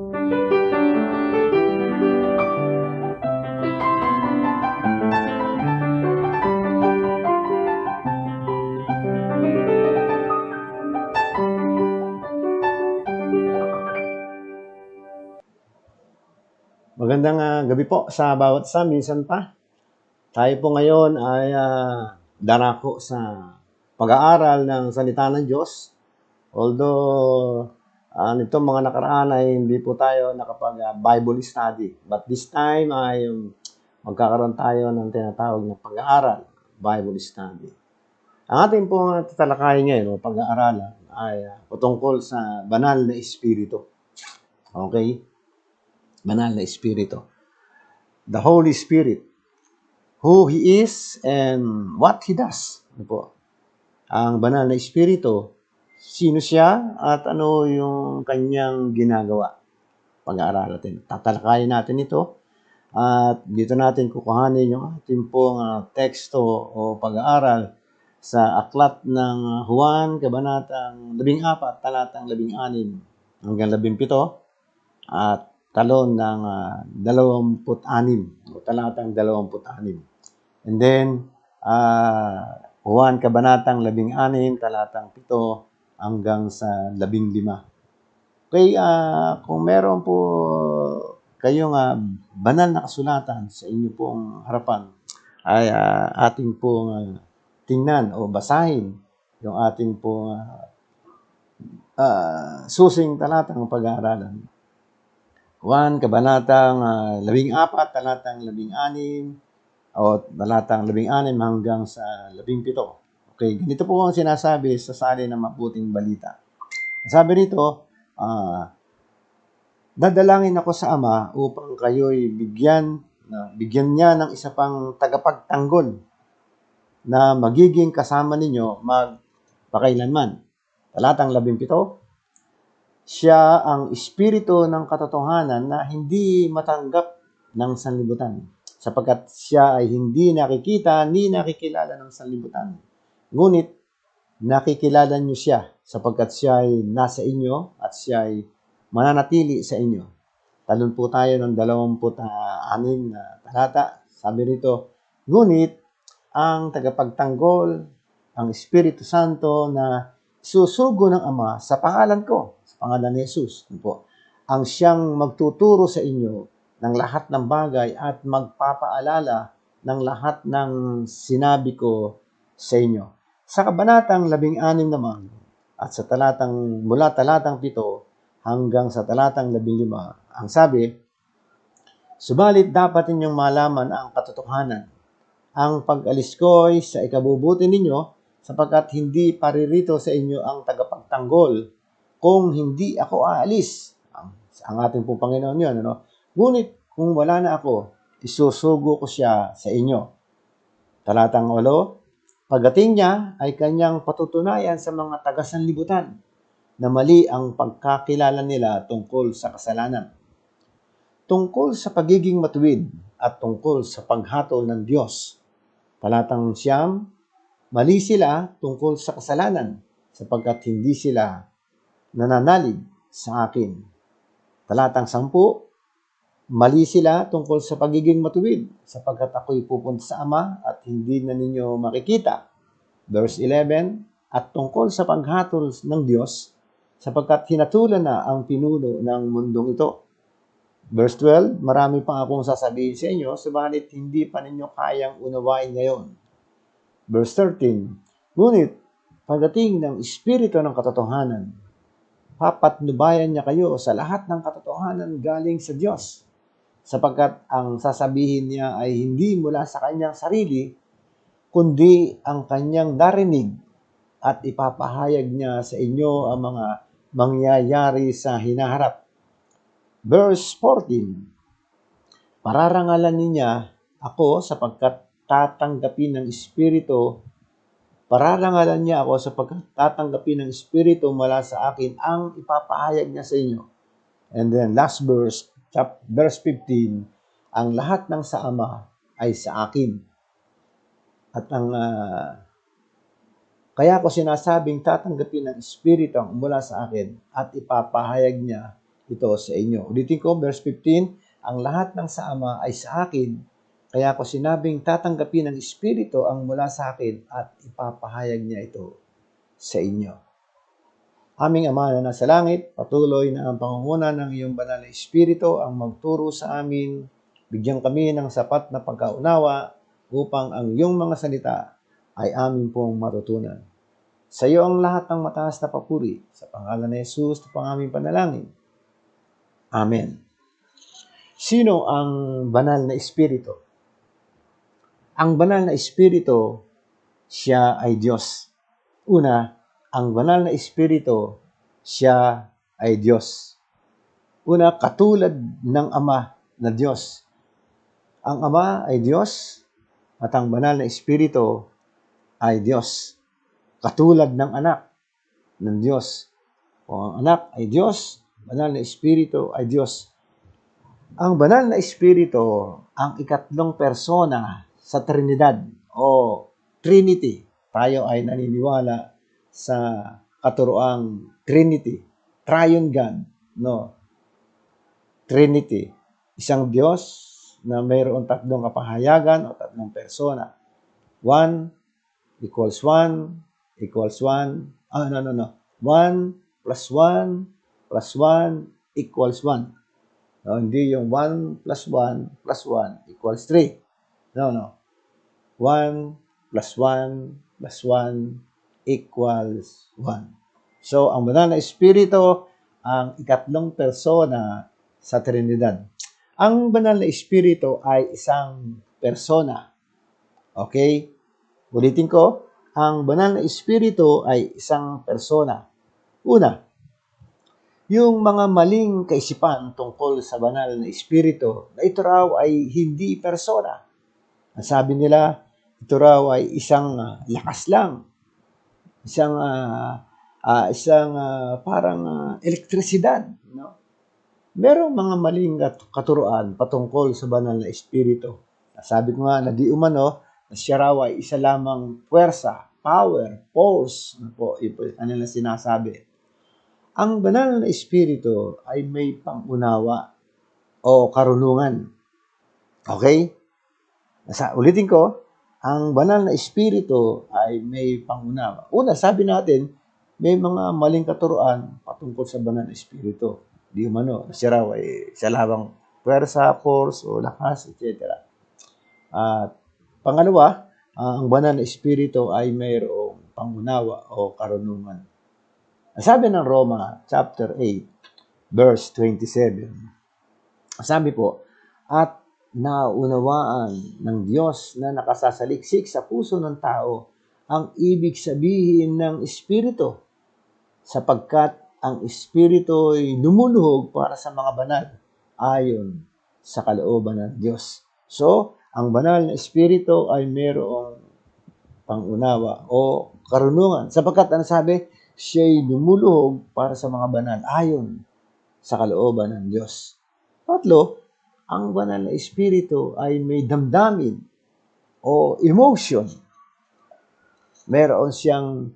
Magandang gabi po sa bawat isa. Minsan pa, tayo po ngayon ay darako sa pag-aaral ng salita ng Diyos. Although, nitong mga nakaraan ay hindi po tayo nakapag-Bible study. But this time ay magkakaroon tayo ng tinatawag na pag-aaral, Bible study. Ang ating pong tatalakayin ngayon o pag-aaralan ay patungkol sa banal na espiritu. Okay? Banal na espiritu. The Holy Spirit. Who He is and what He does. Ano po? Ang banal na espiritu, sino siya at ano yung kanyang ginagawa. Pag-aaralan natin. Tatalakayin natin ito at dito natin kukuhanin yung ating pong teksto o pag-aaral sa aklat ng Juan, Kabanatang 14, talatang 16 hanggang 17 at talon ng 26 o talatang 26. And then, Juan, Kabanatang 16, talatang 7 hanggang sa 15. Okay, kung meron po kayong banal na kasulatan sa inyo pong harapan, ay ating pong tingnan o basahin yung ating pong susing talatang pag-aaralan. Juan, Kabanatang 14, talatang 16, o talatang 16 hanggang sa 17. Okay, ganito po ang sinasabi sa sali ng mabuting balita. Sabi rito, dadalangin ako sa Ama upang kayo'y bigyan niya ng isa pang tagapagtanggol na magiging kasama ninyo magpakailanman. Talatang 17, siya ang espiritu ng katotohanan na hindi matanggap ng sanlibutan, sapagkat siya ay hindi nakikita ni nakikilala ng sanlibutan. Ngunit nakikilala niyo siya sapagkat siya ay nasa inyo at siya ay mananatili sa inyo. Talon po tayo ng 26 na talata. Sabi rito, ngunit ang tagapagtanggol, ang Espiritu Santo na susugo ng Ama sa pangalan ko, sa pangalan ni Jesus, ang siyang magtuturo sa inyo ng lahat ng bagay at magpapaalala ng lahat ng sinabi ko sa inyo. Sa Kabanatang 16 naman, at sa mula talatang 7 hanggang sa talatang 15, ang sabi, subalit dapat ninyong malaman ang katotohanan. Ang pag-alis ko ay sa ikabubuti ninyo, sapagkat hindi paririto sa inyo ang tagapagtanggol kung hindi ako aalis. Ang ating pong Panginoon yun, ano? Ngunit kung wala na ako, isusugo ko siya sa inyo. Talatang 8, pagdating niya ay kanyang patutunayan sa mga taga-sanlibutan na mali ang pagkakilala nila tungkol sa kasalanan, tungkol sa pagiging matuwid at tungkol sa paghatol ng Diyos. Talatang 9, mali sila tungkol sa kasalanan sapagkat hindi sila nananalig sa akin. Talatang 10, mali sila tungkol sa pagiging matuwid sapagkat ako'y pupunta sa Ama at hindi na ninyo makikita. Verse 11, at tungkol sa paghatol ng Diyos sapagkat hinatulan na ang pinuno ng mundong ito. Verse 12, marami pa akong sasabihin sa inyo, subalit hindi pa ninyo kayang unawain ngayon. Verse 13, ngunit pagdating ng Espiritu ng katotohanan, papatnubayan niya kayo sa lahat ng katotohanan galing sa Diyos, sapagkat ang sasabihin niya ay hindi mula sa kanyang sarili, kundi ang kanyang narinig at ipapahayag niya sa inyo ang mga mangyayari sa hinaharap. Verse 14, pararangalan niya ako sapagkat tatanggapin ng Espiritu, pararangalan niya ako sapagkat tatanggapin ng Espiritu mula sa akin ang ipapahayag niya sa inyo. And then last verse, verse 15, ang lahat ng sa Ama ay sa akin. At ang kaya ko sinasabing tatanggapin ng Espiritu ang mula sa akin at ipapahayag niya ito sa inyo. Ulitin ko, verse 15, ang lahat ng sa Ama ay sa akin, kaya ko sinabing tatanggapin ng Espiritu ang mula sa akin at ipapahayag niya ito sa inyo. Aming Ama na nasa langit, patuloy na ang pangunguna ng iyong banal na Espiritu ang magturo sa amin, bigyan kami ng sapat na pagkaunawa upang ang iyong mga salita ay amin pong matutunan. Sa iyo ang lahat ng mataas na papuri, sa pangalan ni Jesus na pang aming panalangin. Amen. Sino ang banal na Espiritu? Ang banal na Espiritu, siya ay Diyos. Una, ang banal na Espiritu, siya ay Diyos. Una, katulad ng Ama na Diyos. Ang Ama ay Diyos at ang banal na Espiritu ay Diyos. Katulad ng anak ng Diyos. O ang anak ay Diyos, banal na Espiritu ay Diyos. Ang banal na Espiritu, ang ikatlong persona sa Trinidad o Trinity. Tayo ay naniniwala sa katuroang Trinity, Triune God, no? Trinity, isang Diyos na mayroon tatlong kapahayagan o tatlong persona. 1 equals 1 equals 1. 1 plus 1 plus 1 equals 1. No, hindi yung 1 plus 1 plus 1 equals 3. No. 1 plus 1 plus 1 equals 1. So, ang banal na Espiritu, ang ikatlong persona sa Trinidad. Ang banal na Espiritu ay isang persona. Okay? Ulitin ko, ang banal na Espiritu ay isang persona. Una, yung mga maling kaisipan tungkol sa banal na Espiritu, na ito raw ay hindi persona. Ang sabi nila, ito raw ay isang lakas lang. Isang parang elektrisidad. No? Merong mga maling katuruan patungkol sa banal na Espiritu. Sabi ko nga na di umano, na siya raw ay isa lamang puwersa, power, force. Ano na sinasabi. Ang banal na Espiritu ay may pangunawa o karunungan. Okay? Ulitin ko, ang banal na Espiritu ay may pangunawa. Una, sabi natin, may mga maling katuruan patungkol sa banal na Espiritu. Di umano, siya raw ay siya lamang puwersa, force, o lakas, etc. At pangalawa, ang banal na Espiritu ay mayroong pangunawa o karunungan. Sabi ng Roma, chapter 8, verse 27, sabi po, at naunawaan ng Diyos na nakasasaliksik sa puso ng tao ang ibig sabihin ng Espiritu, sapagkat ang Espiritu ay lumuluhog para sa mga banal ayon sa kalooban ng Diyos. So, ang banal na Espiritu ay mayroong pangunawa o karunungan, sapagkat ano sabi, siya'y lumuluhog para sa mga banal ayon sa kalooban ng Diyos. Tatlo, ang banal na Espiritu ay may damdamin o emotion. Meron siyang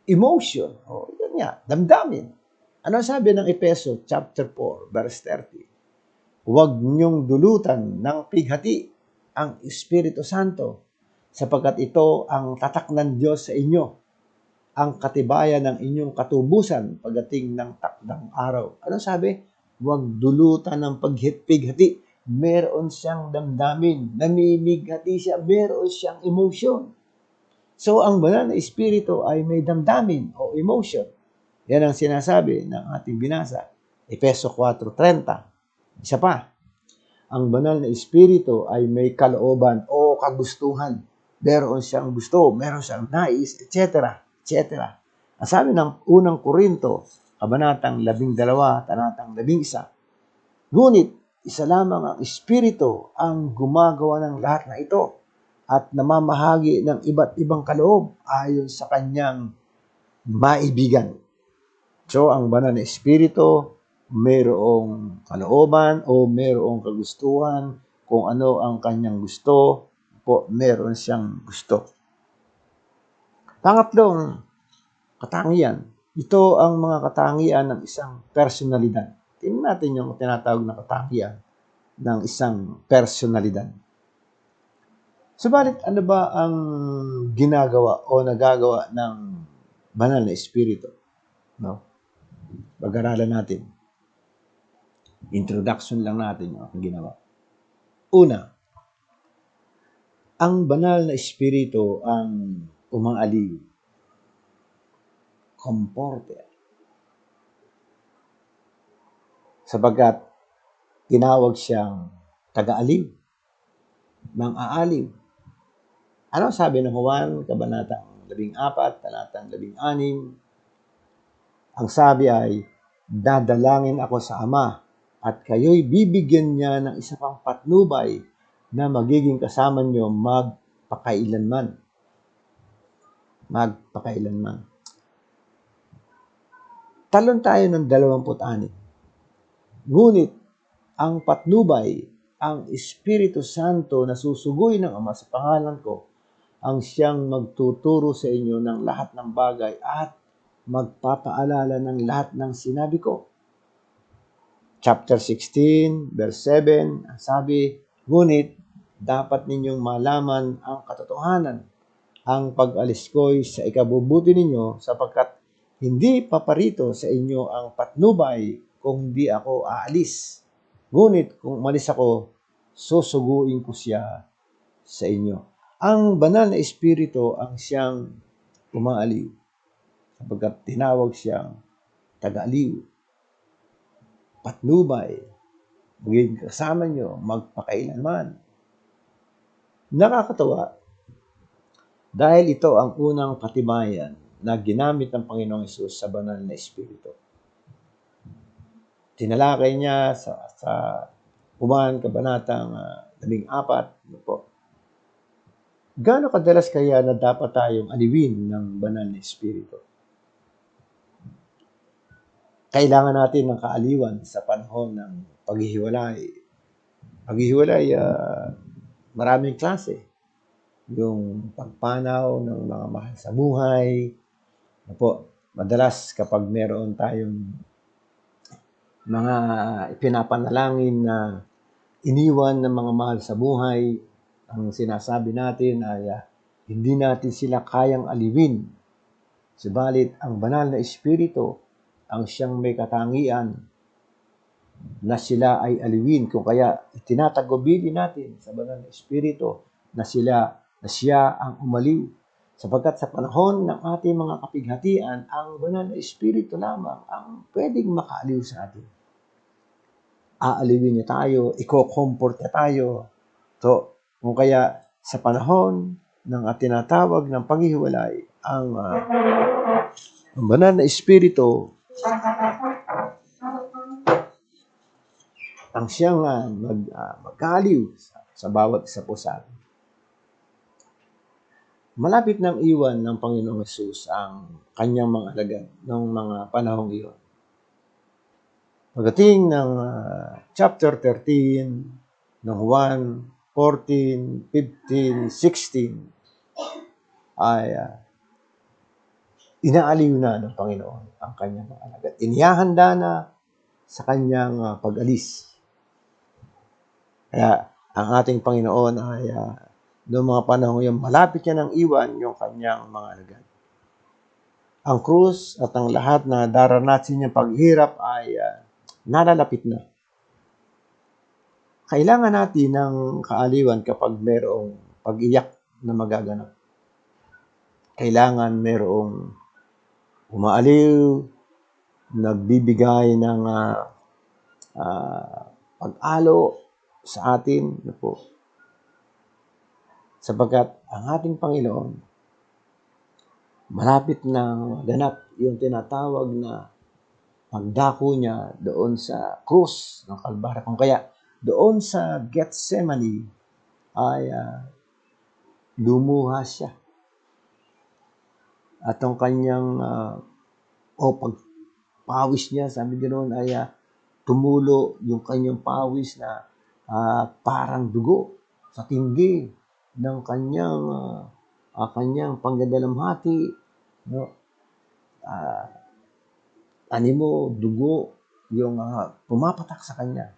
emotion. O yan nga, damdamin. Ano sabi ng Efeso chapter 4, verse 30? Huwag niyong dulutan ng pighati ang Espiritu Santo, sapagkat ito ang tatak ng Diyos sa inyo, ang katibayan ng inyong katubusan pagdating ng takdang araw. Ano sabi? Huwag dulutan ng pighati. Meron siyang damdamin, namimighati siya, meron siyang emotion. So, ang banal na Espiritu ay may damdamin o emotion. Yan ang sinasabi ng ating binasa. Efeso 4:30. Isa pa, ang banal na Espiritu ay may kalooban o kagustuhan. Meron siyang gusto, meron siyang nais, etc. Ang sabi ng unang Korinto, kabanatang 12, talatang 11, ngunit isa lamang ang Espiritu ang gumagawa ng lahat na ito at namamahagi ng iba't ibang kaloob ayon sa kanyang maibigan. So, ang banal na Espiritu, mayroong kalooban o mayroong kagustuhan, kung ano ang kanyang gusto, po meron siyang gusto. Pangatlong katangian Ito ang mga katangian ng isang personalidad. Tingnan natin yung tinatawag na katangian ng isang personalidad. Subalit, ano ba ang ginagawa o nagagawa ng banal na espiritu? No? Pag-aralan natin. Introduction lang natin yung ginawa. Una, ang banal na espiritu ang umaaliw, comforter. Sapagkat tinawag siyang taga-aliw, mang-aaliw. Ano sabi ng Juan, Kabanatang 14, Talatang 16? Ang sabi ay, dadalangin ako sa Ama at kayo'y bibigyan niya ng isa pang patnubay na magiging kasama niyo magpakailanman. Magpakailanman. Talon tayo ng 26. Ngunit ang patnubay, ang Espiritu Santo na susuguin ng Ama sa pangalan ko, ang siyang magtuturo sa inyo ng lahat ng bagay at magpapaalala ng lahat ng sinabi ko. Chapter 16, verse 7, ang sabi, ngunit dapat ninyong malaman ang katotohanan. Ang pag-alis ko'y sa ikabubuti ninyo sapagkat hindi paparito sa inyo ang patnubay kung di ako aalis. Ngunit kung umalis ako, susuguin ko siya sa inyo. Ang banal na espiritu ang siyang umaaliw sapagkat tinawag siyang taga-aliw, patnubay, magiging kasama nyo magpakailanman. Nakakatawa dahil ito ang unang katibayan na ginamit ng Panginoong Hesus sa banal na espiritu. Tinalakay niya sa Juan Kabanatang 14. Ano po? Gaano kadalas kaya na dapat tayong aliwin ng banal na espiritu? Kailangan natin ng kaaliwan sa panahon ng paghihiwalay. Paghihiwalay, maraming klase. Yung pagpanaw ng mga mahal sa buhay. Ano po? Madalas kapag meron tayong mga ipinapanalangin na iniwan ng mga mahal sa buhay, ang sinasabi natin ay hindi natin sila kayang aliwin. Subalit, ang banal na espiritu ang siyang may katangian na sila ay aliwin. Kung kaya itinatagubili natin sa banal na espiritu na siya ang umaliw. Sapagkat sa panahon ng ating mga kapighatian, ang banal na espiritu lamang ang pwedeng makaaliw sa atin. Aaliwin niya tayo, iko-comfort niya tayo. So, kung kaya sa panahon ng tinatawag ng paghihiwalay, ang banal na espiritu ang siyang magkaaliw sa bawat isa po sa atin. Malapit nang iwan ng Panginoong Hesus ang kanyang mga alagad noong mga panahong iyon. Pagdating ng chapter 13 ng Juan 14, 15, 16 ay inaaliw na ng Panginoon ang kanyang mga alagad. Inihahanda na sa kanyang pag-alis. Kaya ang ating Panginoon ay noong mga panahon yun, malapit niya nang iwan yung kanyang mga alagad. Ang krus at ang lahat na daranasin niyang paghirap ay nalalapit na. Kailangan natin ng kaaliwan kapag mayroong pag-iyak na magaganap. Kailangan mayroong umaaliw, nagbibigay ng pag-alo sa atin. Po. Sapagkat ang ating Panginoon, malapit na ganap yung tinatawag na pagdako niya doon sa krus ng Kalbaryo. Kung kaya doon sa Gethsemane ay lumuha siya. At ang kanyang pagpawis niya, sabi ganoon ay tumulo yung kanyang pawis na parang dugo sa tinggi ng kanyang pangdalamhati, no? animo, dugo, yung pumapatak sa kanya.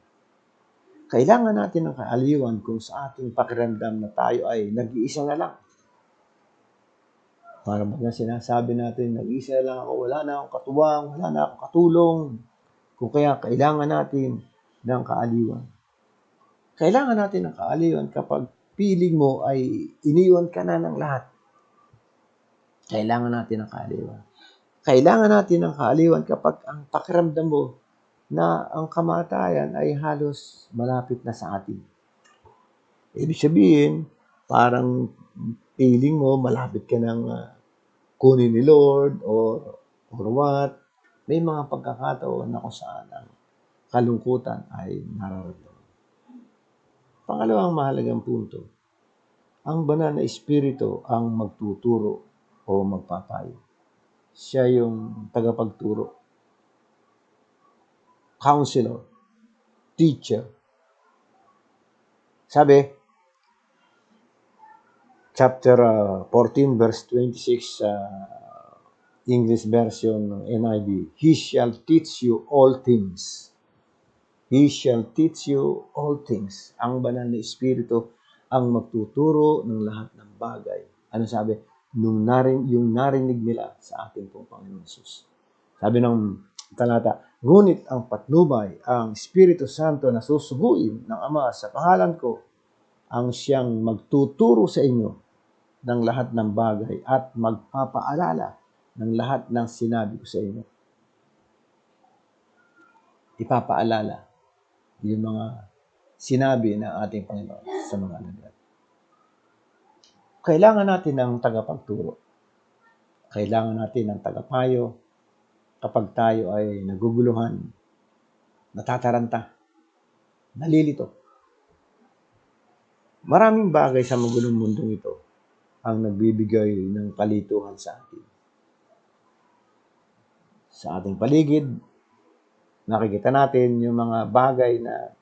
Kailangan natin ng kaaliwan kung sa ating pakiramdam na tayo ay nag-iisa na lang. Para mga sinasabi natin, nag-iisa lang ako, wala na akong katuwang, wala na akong katulong. Kung kaya kailangan natin ng kaaliwan. Kailangan natin ng kaaliwan kapag piling mo ay iniwan ka na ng lahat. Kailangan natin ng kaaliwan. Kailangan natin ng kaaliwan kapag ang pakiramdam mo na ang kamatayan ay halos malapit na sa atin. Ibig sabihin, parang feeling mo malapit ka ng kunin ni Lord or what. May mga pagkakataon na kung saan ang kalungkutan ay nararamdaman. Pangalawang mahalagang punto, ang banal na espiritu ang magtuturo o magpapayo. Siya yung tagapagturo, counselor, teacher. Sabi, chapter 14 verse 26 English version ng NIV, He shall teach you all things. He shall teach you all things. Ang banal na espiritu ang magtuturo ng lahat ng bagay. Ano sabi? Yung narinig nila sa ating pong Panginoon Jesus. Sabi ng talata, ngunit ang patnubay, ang Espiritu Santo na susuguin ng Ama sa pangalan ko, ang siyang magtuturo sa inyo ng lahat ng bagay at magpapaalala ng lahat ng sinabi ko sa inyo. Ipapaalala yung mga sinabi ng ating Panginoon sa mga alagad. Kailangan natin ng tagapagturo. Kailangan natin ng tagapayo kapag tayo ay naguguluhan, natataranta, nalilito. Maraming bagay sa magulong mundong ito ang nagbibigay ng kalituhan sa atin. Sa ating paligid, nakikita natin yung mga bagay na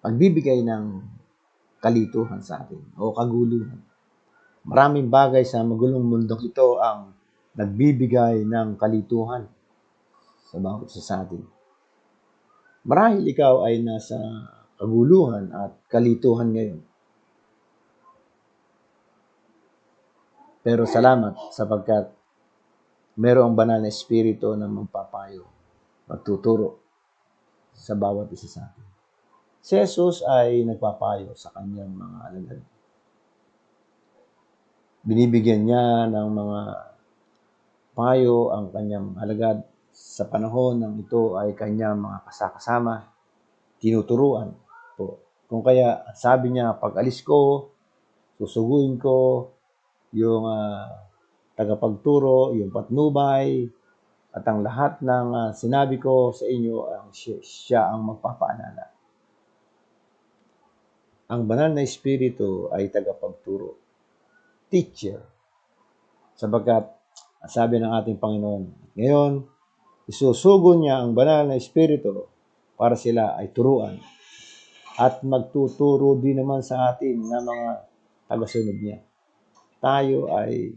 magbibigay ng kalituhan sa atin o kaguluhan. Maraming bagay sa magulong mundong ito ang nagbibigay ng kalituhan sa bawat isa sa atin. Marahil ikaw ay nasa kaguluhan at kalituhan ngayon. Pero salamat sapagkat mayroong banal na espiritu na magpapayo, magtuturo sa bawat isa sa atin. Si Jesus ay nagpapayo sa kanyang mga alagad. Binibigyan niya ng mga payo ang kanyang alagad sa panahon ng ito ay kanyang mga kasakasama, tinuturuan po. Kung kaya sabi niya, pag alis ko, susuguin ko yung tagapagturo, yung patnubay, at ang lahat ng sinabi ko sa inyo, siya ang magpapaalala. Ang banal na espiritu ay tagapagturo, teacher, sapagkat sabi ng ating Panginoon, ngayon, isusugo niya ang banal na espiritu para sila ay turuan at magtuturo din naman sa atin ng mga tagasunod niya. Tayo ay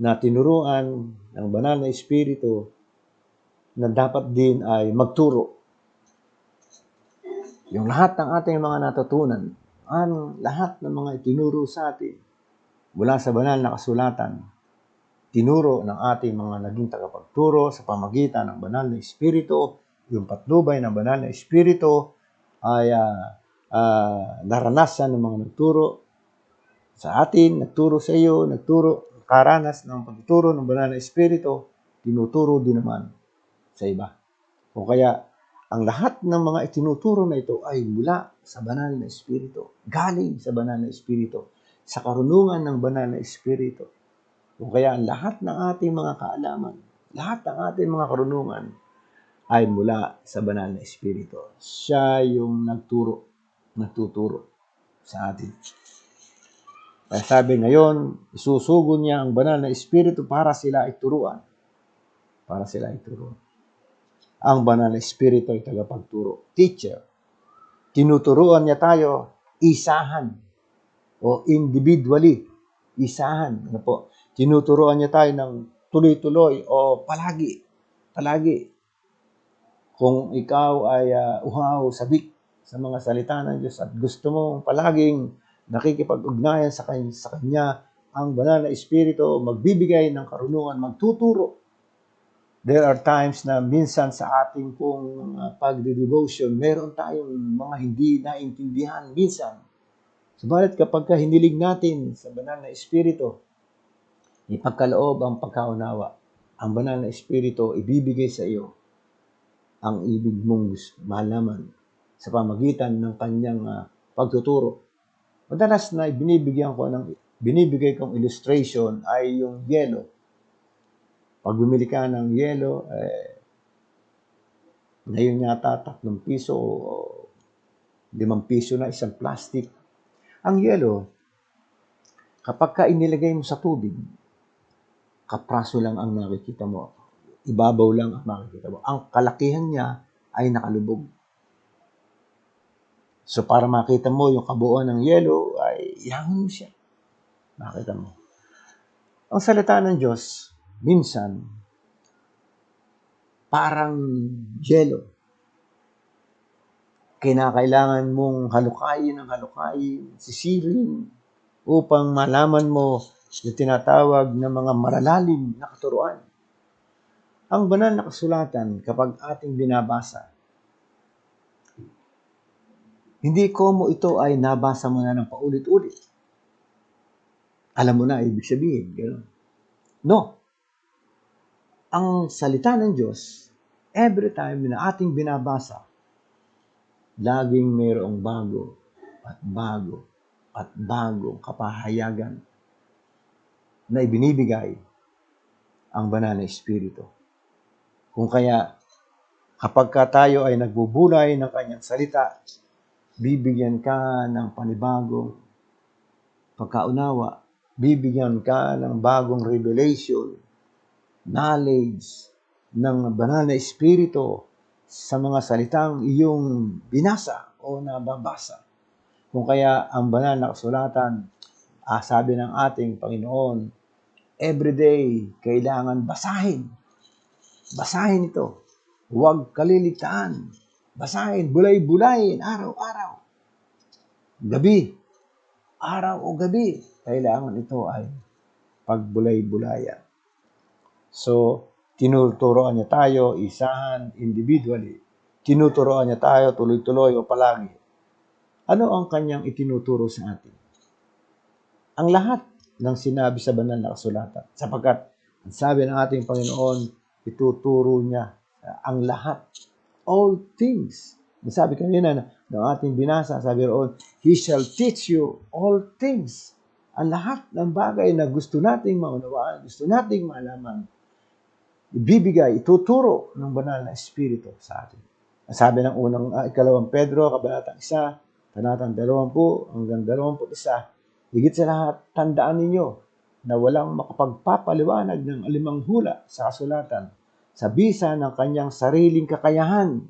natinuruan ng banal na espiritu na dapat din ay magturo. Yung lahat ng ating mga natutunan, ang lahat ng mga itinuro sa atin mula sa banal na kasulatan, tinuro ng ating mga naging tagapagturo sa pamagitan ng banal na espiritu, yung patnubay ng banal na espiritu ay naranasan ng mga nagturo sa atin, nagturo sa iyo, nagturo, karanas ng pagtuturo ng banal na espiritu, tinuturo din naman sa iba. O kaya, ang lahat ng mga itinuturo na ito ay mula sa banal na espiritu, galing sa banal na espiritu, sa karunungan ng banal na espiritu. O kaya, ang lahat ng ating mga kaalaman, lahat ng ating mga karunungan ay mula sa banal na espiritu. Siya yung nagtuturo sa atin. Kaya sabi ngayon, isusugo niya ang banal na espiritu para sila ay turuan. Para sila ay turuan. Ang banal na espiritu ay tagapagturo, teacher. Tinuturuan niya tayo isahan o individually. Isahan. Ano po? Tinuturuan niya tayo ng tuloy-tuloy o palagi. Palagi. Kung ikaw ay uhaw, sabik sa mga salita ng Diyos at gusto mo palaging nakikipag-ugnayan sa Kanya, ang banal na Espiritu magbibigay ng karunungan, magtuturo. There are times na minsan sa ating pong pagde-devotion, meron tayong mga hindi naintindihan minsan. Subalit kapag hiniling natin sa banal na Espiritu, ipagkaloob ang pagkaunawa, ang banal na Espiritu ibibigay sa iyo ang ibig mong malaman sa pamagitan ng kanyang pagtuturo. Madalas na binibigay kong illustration ay yung yelo. Pag bumili ka ng yelo, ngayon yata 3 piso o 5 piso na isang plastic. Ang yelo, kapag ka inilagay mo sa tubig, kapraso lang ang nakikita mo. Ibabaw lang ang makikita mo. Ang kalakihan niya ay nakalubog. So para makita mo yung kabuuan ng yelo, ay ihangon mo siya. Makita mo. Ang salita ng Diyos, minsan, parang yelo. Kinakailangan mong halukayin, sisirin, upang malaman mo yung tinatawag na mga maralalim na katuruan. Ang banal na kasulatan, kapag ating binabasa, hindi ko mo ito ay nabasa mo na ng paulit-ulit. Alam mo na, ibig sabihin. Gano'n. No. Ang salita ng Diyos, every time na ating binabasa, laging mayroong bago at bagong kapahayagan na ibinibigay ang banal na Espiritu. Kung kaya, kapag tayo ay nagbubulay ng kanyang salita, bibigyan ka ng panibagong pagkaunawa, bibigyan ka ng bagong revelation, knowledge ng banal na Espiritu sa mga salitang iyong binasa o nababasa. Kung kaya ang banal na kasulatan, sabi ng ating Panginoon, everyday kailangan basahin. Basahin ito. Huwag kaliligtaan. Basahin, bulay-bulayin, araw-araw. Gabi. Araw o gabi. Kailangan ito ay pagbulay-bulayan. So, tinuturoan niya tayo, isahan, individually. Tinuturoan niya tayo, tuloy-tuloy o palagi. Ano ang kanyang itinuturo sa atin? Ang lahat ng sinabi sa banal na kasulatan. Sapagkat, ang sabi ng ating Panginoon, ituturo niya ang lahat. All things. Sabi kanina ng ating binasa, sabi roon, He shall teach you all things. Ang lahat ng bagay na gusto nating maunawaan, gusto nating malaman, ibibigay, ituturo ng banal na Espiritu sa atin. Sabi ng ikalawang Pedro, kabanatang 1, talatang 20 hanggang 21, higit sa lahat, tandaan ninyo na walang makapagpapaliwanag ng alimang hula sa kasulatan sa bisa ng kanyang sariling kakayahan,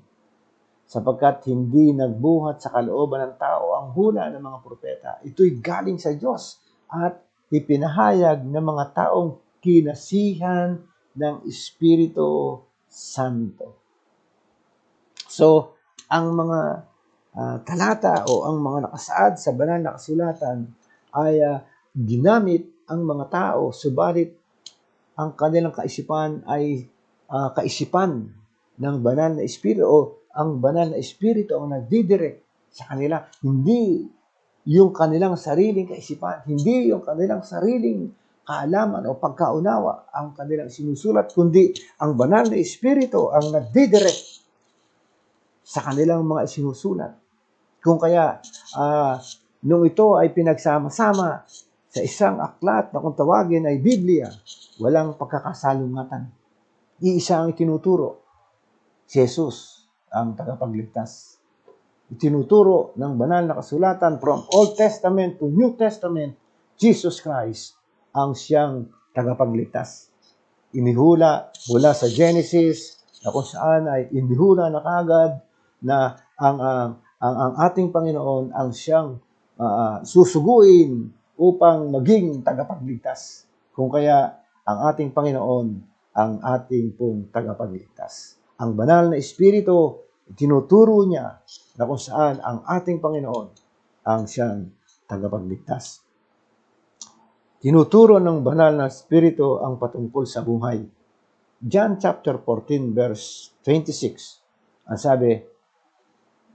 sapagkat hindi nagbuhat sa kalooban ng tao ang hula ng mga propeta. Ito'y galing sa Diyos at ipinahayag ng mga taong kinasihan ng Espiritu Santo. So, ang mga talata o ang mga nakasaad sa banal na kasulatan ay ginamit ang mga tao, subalit ang kanilang kaisipan ay kaisipan ng banal na Espiritu o ang banal na Espiritu ang nagdidirect sa kanila. Hindi yung kanilang sariling kaisipan, hindi yung kanilang sariling kaalaman o pagkaunawa ang kanilang sinusulat, kundi ang banal na Espiritu ang nagdidirect sa kanilang mga isinusulat. Kung kaya, nung ito ay pinagsama-sama sa isang aklat na kung tawagin ay Biblia, walang pagkakasalungatan. Iisa ang itinuturo. Si Jesus ang tagapagligtas. Itinuturo ng banal na kasulatan from Old Testament to New Testament, Jesus Christ ang siyang tagapagligtas. Inihula mula sa Genesis na kung saan ay inihula na kagad na ang ating Panginoon ang siyang susuguin upang maging tagapagligtas. Kung kaya ang ating Panginoon, ang ating pong tagapagligtas. Ang banal na Espiritu, tinuturo niya na kung saan ang ating Panginoon ang siyang tagapagligtas. Tinuturo ng banal na Espiritu ang patungkol sa buhay. John chapter 14 verse 26, ang sabi,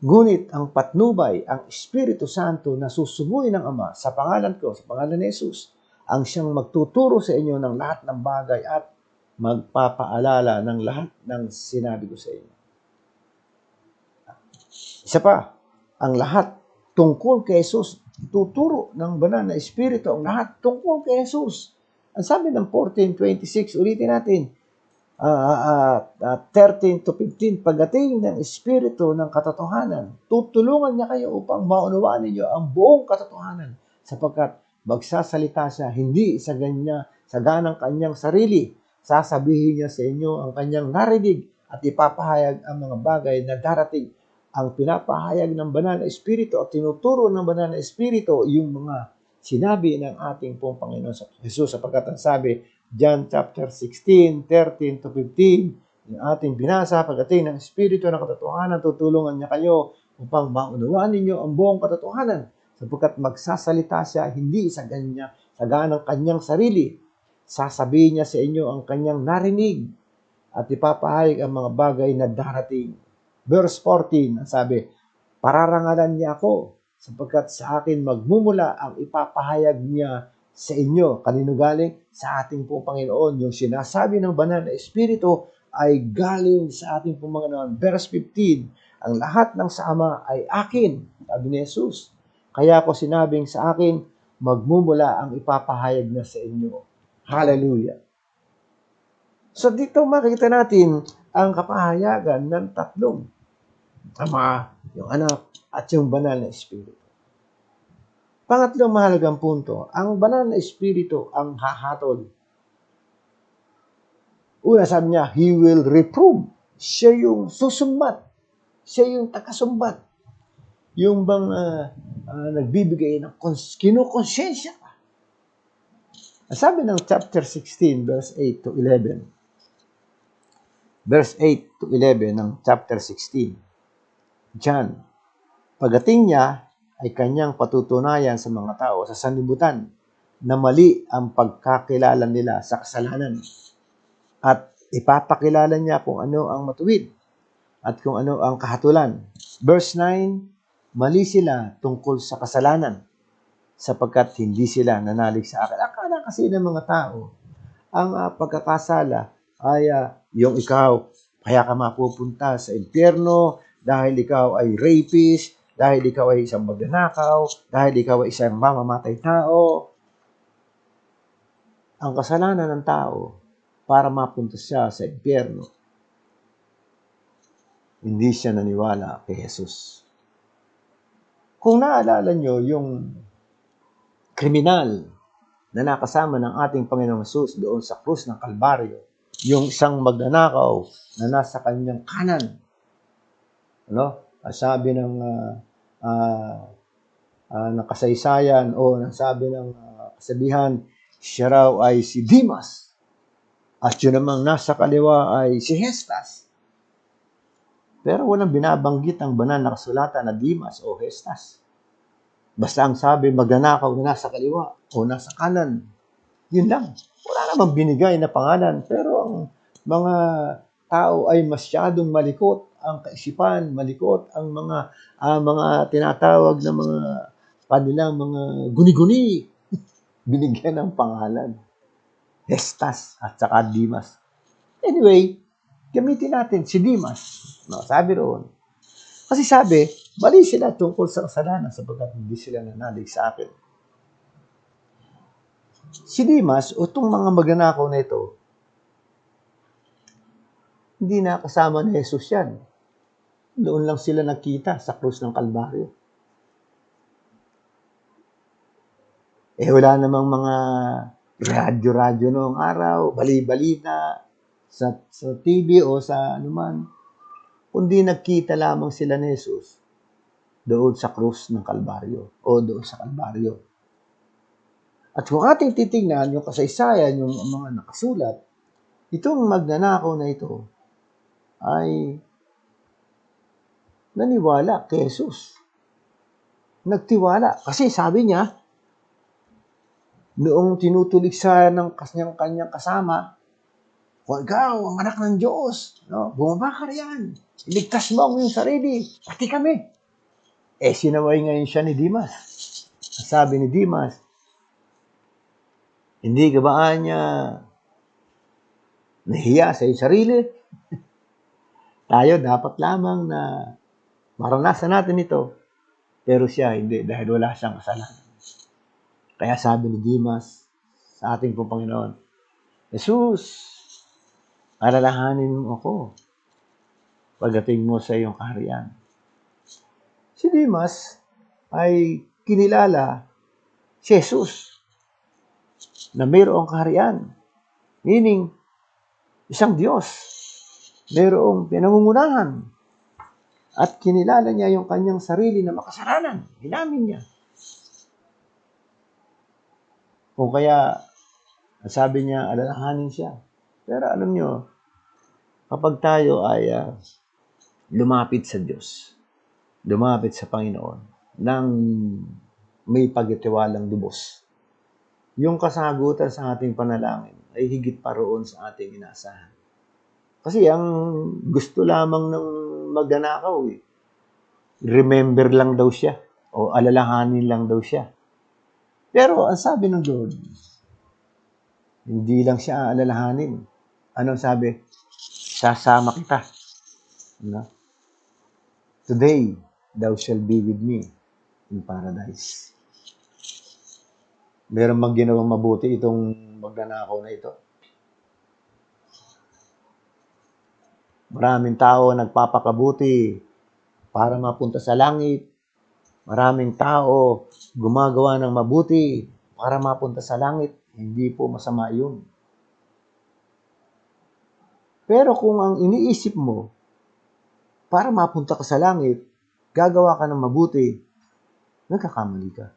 ngunit ang patnubay, ang Espiritu Santo na susuguin ng Ama sa pangalan ko, sa pangalan ni Jesus, ang siyang magtuturo sa inyo ng lahat ng bagay at magpapaalala ng lahat ng sinabi ko sa inyo. Isa pa, ang lahat tungkol kay Jesus, tuturo ng banal na Espiritu ang lahat tungkol kay Jesus. Ang sabi ng 14:26, ulitin natin, 13 to 15, pagdating ng Espiritu ng katotohanan, tutulungan niya kayo upang maunawaan ninyo ang buong katotohanan, sapagkat magsasalita siya hindi sa ganang kanyang sarili. Sasabihin niya sa inyo ang kanyang narinig at ipapahayag ang mga bagay na darating. Ang pinapahayag ng banal na Espiritu at tinuturo ng banal na Espiritu yung mga sinabi ng ating pong Panginoon sa Jesus, sapagkat ang sabi, John chapter 16, 13 to 15, yung ating binasa, pagdating ng Espiritu ng katotohanan, tutulungan niya kayo upang maunawaan ninyo ang buong katotohanan, sapagkat magsasalita siya hindi sa ganang kanyang sarili. Sasabihin niya sa inyo ang kanyang narinig at ipapahayag ang mga bagay na darating. Verse 14, ang sabi, pararangalan niya ako, sapagkat sa akin magmumula ang ipapahayag niya sa inyo. Kanino galing? Sa ating pong Panginoon. Yung sinasabi ng banal na Espiritu ay galing sa ating pong Panginoon. Verse 15, ang lahat ng sa Ama ay akin, sabi ni Jesus. Kaya ko sinabing sa akin, magmumula ang ipapahayag niya sa inyo. Hallelujah! So dito makikita natin ang kapahayagan ng tatlong Ama, yung Anak, at yung banal na Espiritu. Pangatlong mahalagang punto, ang banal na Espiritu ang hahatol. Una sabi niya, He will reprove. Siya yung susumbat. Siya yung takasumbat. Yung bang nagbibigay ng kinukonsensya ka. Sabi ng chapter 16, verse 8 to 11. Verse 8 to 11 ng chapter 16. John, pagdating niya ay kanyang patutunayan sa mga tao sa sanlibutan na mali ang pagkakilala nila sa kasalanan. At ipapakilala niya kung ano ang matuwid at kung ano ang kahatulan. Verse 9, mali sila tungkol sa kasalanan sapagkat hindi sila nanalig sa akin. Akala kasi ng mga tao, ang pagkakasala ay yung ikaw, kaya ka mapupunta sa impyerno dahil ikaw ay rapist, dahil ikaw ay isang magnanakaw, dahil ikaw ay isang mamamatay tao. Ang kasalanan ng tao para mapunta siya sa impyerno, hindi siya naniwala kay Jesus. Kung naalala nyo yung kriminal na nakasama ng ating Panginoong Jesus doon sa krus ng Kalbaryo, yung isang magnanakaw na nasa kanyang kanan, sabi ng kasaysayan o sabi ng kasabihan, siya raw ay si Dimas at yun namang nasa kaliwa ay si Hestas. Pero walang binabanggit ang banal na kasulatan na Dimas o Hestas. Basta ang sabi, magnanakaw na nasa kaliwa o nasa kanan. Yun lang. Wala namang binigay na pangalan. Pero ang mga tao ay masyadong malikot ang kaisipan, malikot ang mga tinatawag na mga kanilang mga guni-guni. Binigyan ng pangalan. Hestas at saka Dimas. Anyway, gamitin natin si Dimas. Sabi roon. Kasi sabi, mali sila tungkol sa kasalanan sapagkat hindi sila nanalig sa akin. Si Dimas o itong mga magnanakaw na ito, hindi na kasama ni Jesus yan. Doon lang sila nakita sa krus ng Kalbaryo. Wala namang mga radyo noong araw, bali-balita sa TV o sa anuman. Kundi nagkita lamang sila ni Jesus doon sa krus ng Kalbaryo o doon sa Kalbaryo. At kung ating titingnan yung kasaysayan, yung mga nakasulat, itong magnanakaw na ito ay naniwala kay Jesus. Nagtiwala. Kasi sabi niya, noong tinutuligsa ng kanyang kasama, kung ikaw ang anak ng Diyos, no, bumaba ka riyan. Iligtas mo ang iyong sarili, pati kami. Sinaway ngayon siya ni Dimas. Sabi ni Dimas, hindi ka ba niya nahiya sa iyong sarili? Tayo dapat lamang na maranasan natin ito. Pero siya hindi, dahil wala siyang kasalanan. Kaya sabi ni Dimas sa ating pong Panginoon, Jesus, alalahanin mo ako pagdating mo sa iyong kaharian. Si Dimas ay kinilala si Jesus na mayroong kaharian. Meaning, isang Diyos. Mayroong pinangungunahan. At kinilala niya yung kanyang sarili na makasalanan. Hinamin niya. Kung kaya, sabi niya, alalahanin siya. Pero alam niyo, kapag tayo ay lumapit sa Diyos, lumapit sa Panginoon, nang may pagtitiwalang lubos, yung kasagutan sa ating panalangin ay higit pa roon sa ating inaasahan. Kasi ang gusto lamang ng magnanakaw, remember lang daw siya o alalahanin lang daw siya. Pero ang sabi ng Lord, hindi lang siya alalahanin. Anong sabi? Sasama kita. No? Today, thou shall be with me in paradise. Meron bang ginawang mabuti itong magnanakaw na ito? Maraming tao nagpapakabuti para mapunta sa langit. Maraming tao gumagawa ng mabuti para mapunta sa langit. Hindi po masama yun. Pero kung ang iniisip mo, para mapunta ka sa langit, gagawa ka ng mabuti, nagkakamali ka.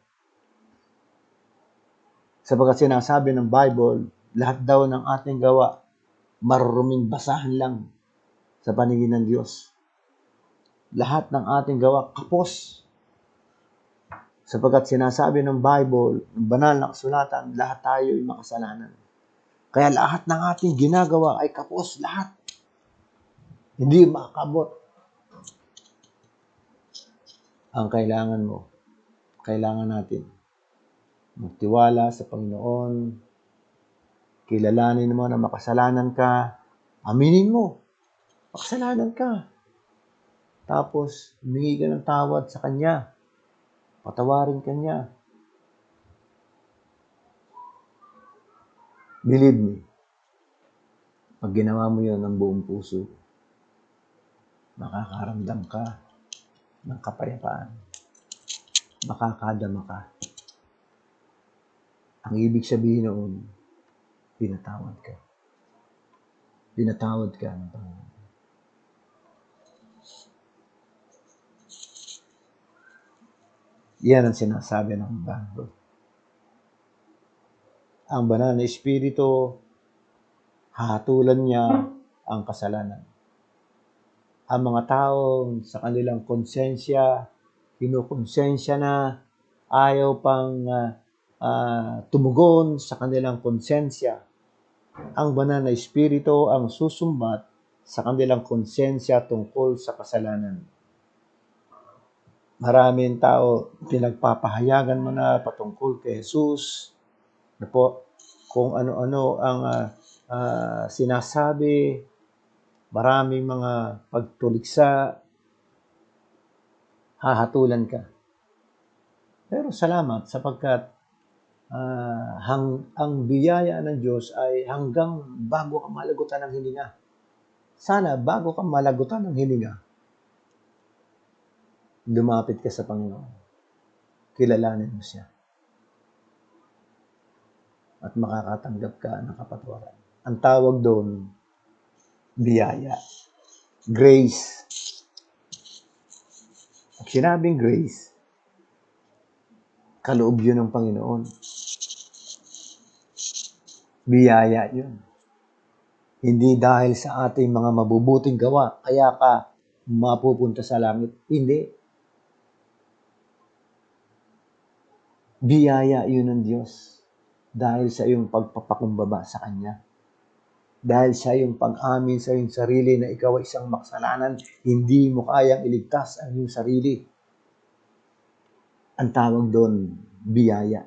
Sapagat sinasabi ng Bible, lahat daw ng ating gawa, maruruming basahan lang sa paningin ng Diyos. Lahat ng ating gawa, kapos. Sapagat sinasabi ng Bible, ng banal na kasulatan, lahat tayo ay makasalanan. Kaya lahat ng ating ginagawa ay kapos, lahat. Hindi makakabot. Ang kailangan natin, magtiwala sa Panginoon, kilalanin mo na makasalanan ka, aminin mo, makasalanan ka. Tapos, humingi ka ng tawad sa Kanya, patawarin ka niya. Believe me, pag ginawa mo yun ng buong puso, makakaramdam ka ng kapayapaan. Makakadama ka. Ang ibig sabihin noon, pinatawad ka. Pinatawad ka ng Panginoon. Yan ang sinasabi ng Bible. Ang banal na Espiritu, hahatulan niya ang kasalanan. Ang mga tao sa kanilang konsensya, kinukonsensya na, ayaw pang tumugon sa kanilang konsensya. Ang banal na Espiritu ang susumbat sa kanilang konsensya tungkol sa kasalanan. Maraming tao pinagpapahayagan mo na patungkol kay Jesus, na po, kung ano-ano ang sinasabi, maraming mga pagtuliksa, hahatulan ka. Pero salamat sapagkat ang biyaya ng Diyos ay hanggang bago ka malagutan ng hininga. Sana bago ka malagutan ng hininga, lumapit ka sa Panginoon. Kilalanin mo siya. At makakatanggap ka ng kapatawaran. Ang tawag doon, biyaya. Grace. Pag sinabing grace, kaloob yun ng Panginoon. Biyaya yun. Hindi dahil sa ating mga mabubuting gawa, kaya ka mapupunta sa langit. Hindi. Biyaya yun ng Diyos dahil sa iyong pagpapakumbaba sa Kanya. Dahil sa iyong pag-amin sa iyong sarili na ikaw ay isang makasalanan, hindi mo kayang iligtas ang iyong sarili. Ang tawag doon, biyaya.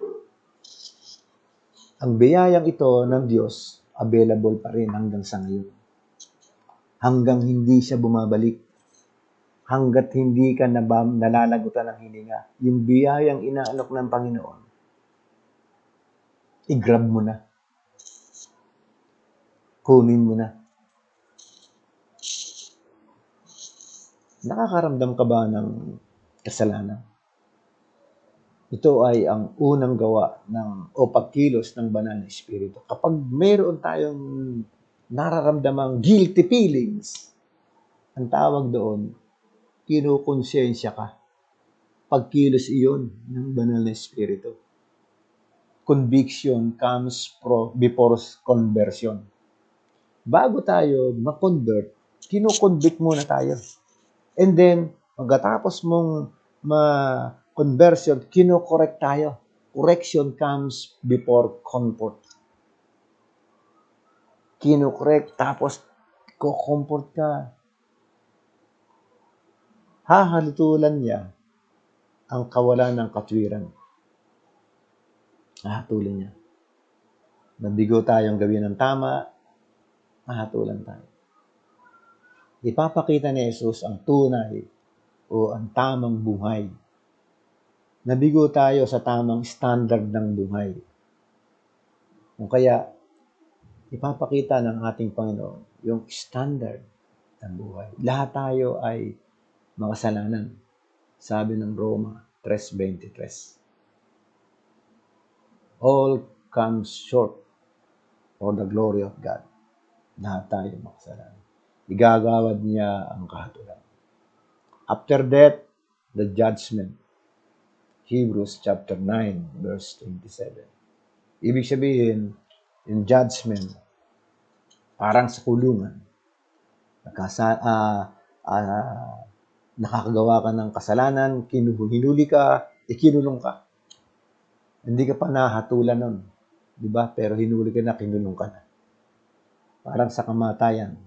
Ang biyayang ito ng Diyos, available pa rin hanggang sa ngayon. Hanggang hindi siya bumabalik. Hanggat hindi ka nalalagutan ng hininga. Yung biyayang inaalok ng Panginoon, i-grab mo na. Kunin mo na. Nakakaramdam ka ba ng kasalanan? Ito ay ang unang gawa o pagkilos ng banal na espiritu. Kapag mayroon tayong nararamdamang guilty feelings, ang tawag doon, kinukonsensya ka. Pagkilos iyon ng banal na espiritu. Conviction comes before conversion. Bago tayo ma-convert, kinukonvict muna tayo. And then, pagkatapos mong conversion, kino-correct tayo. Correction comes before comfort. Kino-correct, tapos ko-comfort ka. Hahalutulan niya ang kawalan ng katwiran. Hahatulan niya. Nabigo tayong gawin ng tama, hahatulan tayo. Ipapakita ni Jesus ang tunay o ang tamang buhay. Nabigo tayo sa tamang standard ng buhay. Kung kaya, ipapakita ng ating Panginoon yung standard ng buhay. Lahat tayo ay makasalanan. Sabi ng Roma 3:23. All comes short for the glory of God. Lahat tayo makasalanan. Igagawad niya ang kahatulan. After death, the judgment. Hebrews chapter 9, verse 27. Ibig sabihin, yung judgment, parang sa kulungan. Nakakagawa ka ng kasalanan, hinuli ka, ikinulong ka. Hindi ka pa nahatulan nun. Diba? Pero hinuli ka na, kinulong ka na. Parang sa kamatayan.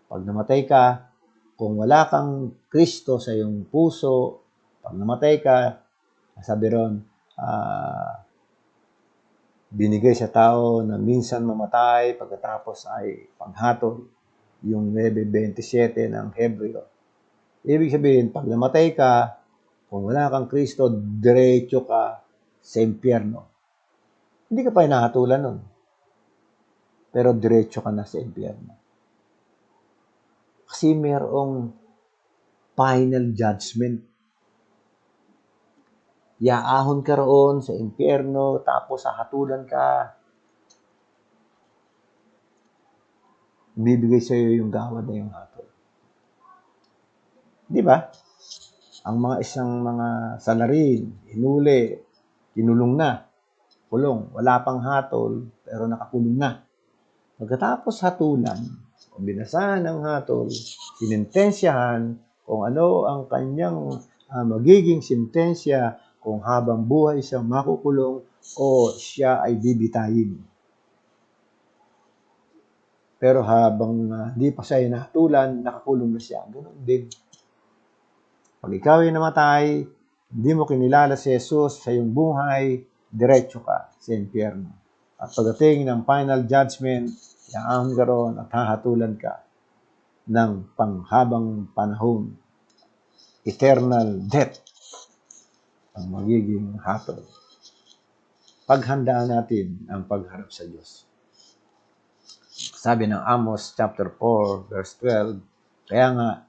Pag namatay ka, kung wala kang Kristo sa iyong puso, pag namatay ka, sabi ron, binigay sa tao na minsan mamatay, pagkatapos ay panghatol, yung 9:27 ng Hebreo. Ibig sabihin, pag namatay ka, kung wala kang Kristo, diretso ka sa impyerno. Hindi ka pa hinahatulan nun. Pero diretso ka na sa impyerno. Kasi mayroong final judgment. Yaahon ka roon sa impyerno, tapos hahatulan ka. Bibigay sa iyo yung gawad na yung hatol. Di ba? Ang mga salarin, hinuli, kinulong na, kulong, wala pang hatol, pero nakakulong na. Pagkatapos hatulan, o binasahan ng hatol, sinintensyahan kung ano ang kanyang magiging sentensya, kung habang buhay siyang makukulong o siya ay bibitayin. Pero habang di pa siya nahatulan, nakakulong na siya. Ganun din. Pag ikaw ay namatay, hindi mo kinilala si Jesus sa iyong buhay, diretso ka sa impyerno. At pagdating ng final judgment, yaahon ka roon at hahatulan ka ng panghabang panahon. Eternal death ang magiging hatol. Paghandaan natin ang pagharap sa Diyos. Sabi ng Amos chapter 4 verse 12, kaya nga,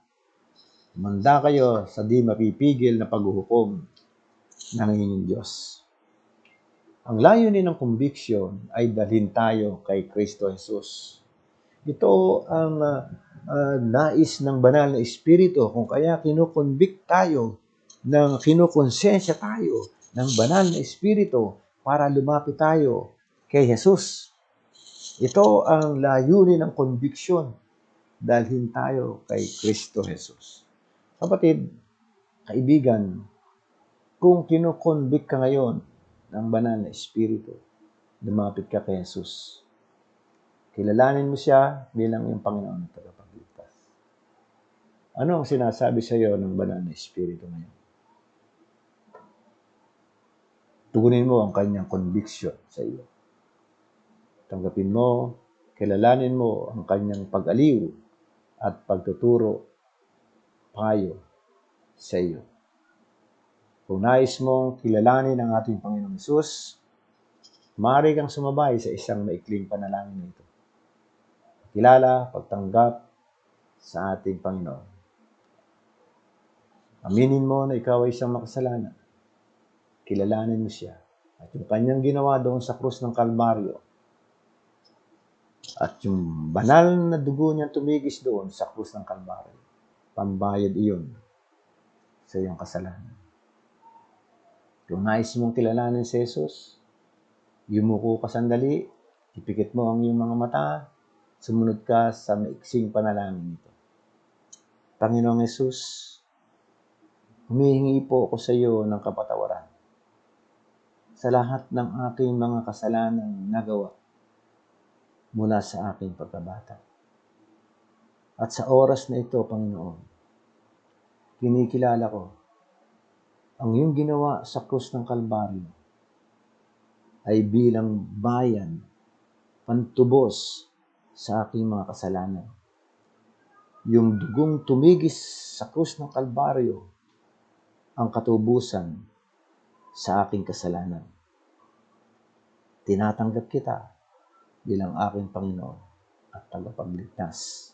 manda kayo sa di mapipigil na paghuhukom ng inyong Diyos. Ang layunin ng conviction ay dalhin tayo kay Kristo Jesus. Ito ang nais ng banal na espiritu, kung kaya kinukonvict tayo, kinukonsensya tayo ng banal na espiritu para lumapit tayo kay Jesus. Ito ang layunin ng conviction, dalhin tayo kay Kristo Jesus. Kapatid, kaibigan, kung kinokonvict ka ngayon ng banal na Espiritu, lumapit ka kay Jesus. Kilalanin mo siya bilang iyong Panginoon at tagapagligtas. Ano ang sinasabi sa iyo ng banal na Espiritu ngayon? Tugunin mo ang kanyang conviction sa iyo. Tanggapin mo, kilalanin mo ang kanyang pag-aliw at pagtuturo, payo sa iyo. Kung nais mong kilalanin ang ating Panginoong Hesus, maaari kang sumabay sa isang maikling panalangin na ito. Kilala, pagtanggap sa ating Panginoon. Aminin mo na ikaw ay isang makasalanan. Kilalanin mo siya. At yung kanyang ginawa doon sa krus ng Kalbaryo, at yung banal na dugo niyang tumigis doon sa krus ng Kalbaryo, pambayad iyon sa iyong kasalanan. Kung nais mong kilalanin si Jesus, yumuko ka sandali, ipikit mo ang iyong mga mata, sumunod ka sa maiksing panalangin nito. Panginoong Jesus, humihingi po ako sa iyo ng kapatawaran sa lahat ng aking mga kasalanang nagawa mula sa aking pagkabata. At sa oras na ito, Panginoon, kinikilala ko ang iyong ginawa sa krus ng Kalbaryo ay bilang bayan, pantubos sa aking mga kasalanan. Yung dugong tumigis sa krus ng Kalbaryo ang katubusan sa aking kasalanan. Tinatanggap kita bilang aking Panginoon at tagapagligtas.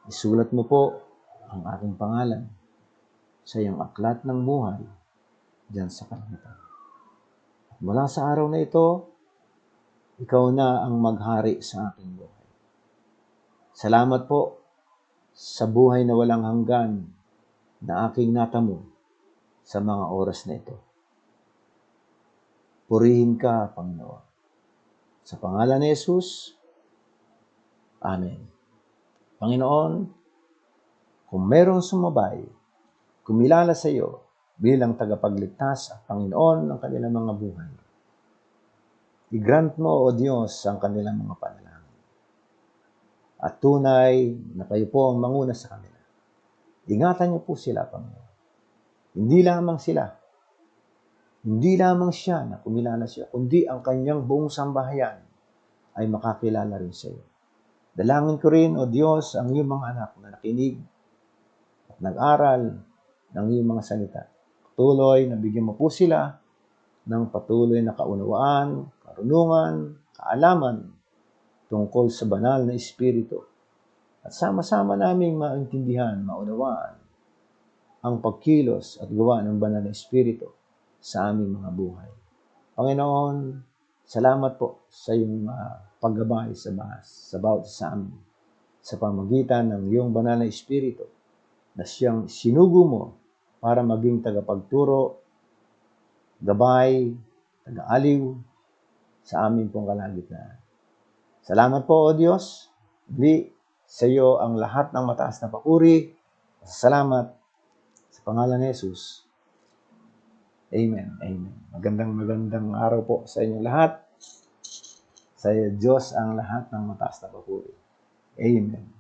Isulat mo po ang aking pangalan sa iyong aklat ng buhay diyan sa kalangitan. Mula sa araw na ito, ikaw na ang maghari sa aking buhay. Salamat po sa buhay na walang hanggan na aking natamo sa mga oras na ito. Purihin ka, Panginoon. Sa pangalan ni Jesus, Amen. Panginoon, kung merong sumabay, kumilala sa iyo bilang tagapagligtas at Panginoon ng kanilang mga buhay, i-grant mo, O Diyos, ang kanilang mga panalangin. At tunay na kayo po ang manguna sa kanila. Ingatan niyo po sila, Panginoon. Hindi lamang siya na kumilala siya, kundi ang kanyang buong sambahayan ay makakilala rin sa iyo. Dalangin ko rin, O Diyos, ang iyong mga anak na nakinig at nag-aral ng iyong mga salita. Patuloy na bigyan mo po sila ng patuloy na kaunawaan, karunungan, kaalaman tungkol sa banal na Espiritu. At sama-sama naming maintindihan, maunawaan ang pagkilos at gawa ng banal na Espiritu sa aming mga buhay. Panginoon, salamat po sa iyong paggabay sa bawat sa amin sa pamagitan ng iyong banal na Espiritu na siyang sinugo mo para maging tagapagturo, gabay, taga-aliw sa aming pong kalagitnaan. Salamat po, O Diyos. Di sa iyo ang lahat ng mataas na papuri. Salamat sa pangalan ni Jesus. Amen. Amen. Magandang araw po sa inyong lahat. Sa Diyos ang lahat ng mataas na papuri. Amen.